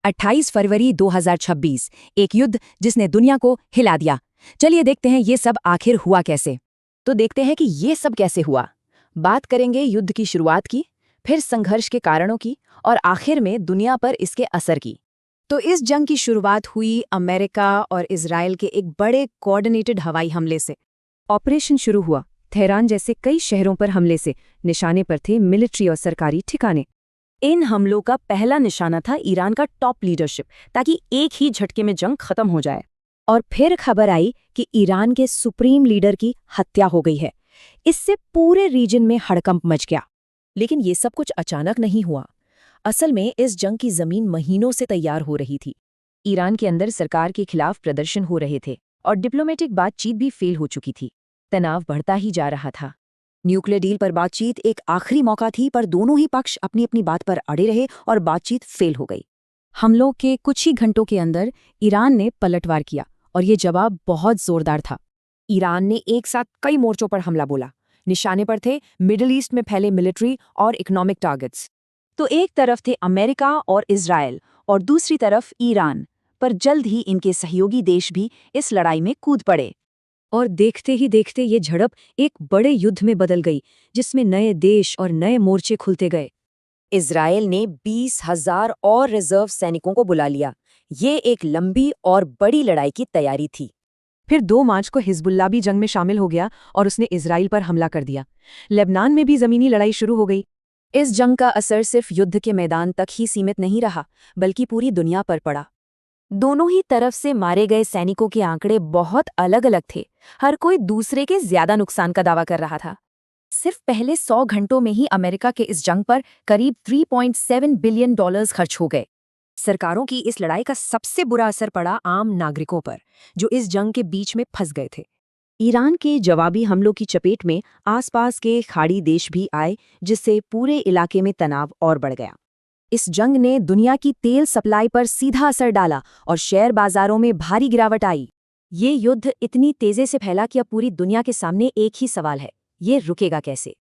28 फरवरी 2026, एक युद्ध जिसने दुनिया को हिला दिया। चलिए देखते हैं ये सब आखिर हुआ कैसे। तो देखते हैं कि ये सब कैसे हुआ। बात करेंगे युद्ध की शुरुआत की, फिर संघर्ष के कारणों की और आखिर में दुनिया पर इसके असर की। तो इस जंग की शुरुआत हुई अमेरिका और इजराइल के एक बड़े कोऑर्डिनेटेड हवाई हमले से। ऑपरेशन शुरू हुआ तेहरान जैसे कई शहरों पर हमले से। निशाने पर थे मिलिट्री और सरकारी ठिकाने। इन हमलों का पहला निशाना था ईरान का टॉप लीडरशिप, ताकि एक ही झटके में जंग खत्म हो जाए। और फिर खबर आई कि ईरान के सुप्रीम लीडर की हत्या हो गई है। इससे पूरे रीजन में हड़कंप मच गया। लेकिन ये सब कुछ अचानक नहीं हुआ। असल में इस जंग की जमीन महीनों से तैयार हो रही थी। ईरान के अंदर सरकार के खिलाफ प्रदर्शन हो रहे थे और डिप्लोमेटिक बातचीत भी फेल हो चुकी थी। तनाव बढ़ता ही जा रहा था। न्यूक्लियर डील पर बातचीत एक आखिरी मौका थी, पर दोनों ही पक्ष अपनी अपनी बात पर अड़े रहे और बातचीत फेल हो गई। हमलों के कुछ ही घंटों के अंदर ईरान ने पलटवार किया और ये जवाब बहुत जोरदार था। ईरान ने एक साथ कई मोर्चों पर हमला बोला। निशाने पर थे मिडिल ईस्ट में फैले मिलिट्री और इकोनॉमिक टारगेट्स। तो एक तरफ थे अमेरिका और इजराइल और दूसरी तरफ ईरान। पर जल्द ही इनके सहयोगी देश भी इस लड़ाई में कूद पड़े। और देखते ही देखते ये झड़प एक बड़े युद्ध में बदल गई, जिसमें नए देश और नए मोर्चे खुलते गए। इजराइल ने 20,000 और रिजर्व सैनिकों को बुला लिया। ये एक लंबी और बड़ी लड़ाई की तैयारी थी। फिर 2 मार्च को हिजबुल्लाह भी जंग में शामिल हो गया और उसने इजराइल पर हमला कर दिया। लेबनान में भी जमीनी लड़ाई शुरू हो गई। इस जंग का असर सिर्फ युद्ध के मैदान तक ही सीमित नहीं रहा, बल्कि पूरी दुनिया पर पड़ा। दोनों ही तरफ से मारे गए सैनिकों के आंकड़े बहुत अलग अलग थे। हर कोई दूसरे के ज्यादा नुकसान का दावा कर रहा था। सिर्फ पहले 100 घंटों में ही अमेरिका के इस जंग पर करीब $3.7 बिलियन खर्च हो गए। सरकारों की इस लड़ाई का सबसे बुरा असर पड़ा आम नागरिकों पर, जो इस जंग के बीच में फंस गए थे। ईरान के जवाबी हमलों की चपेट में आसपास के खाड़ी देश भी आए, जिससे पूरे इलाके में तनाव और बढ़ गया। इस जंग ने दुनिया की तेल सप्लाई पर सीधा असर डाला और शेयर बाजारों में भारी गिरावट आई। ये युद्ध इतनी तेजी से फैला कि अब पूरी दुनिया के सामने एक ही सवाल है, ये रुकेगा कैसे।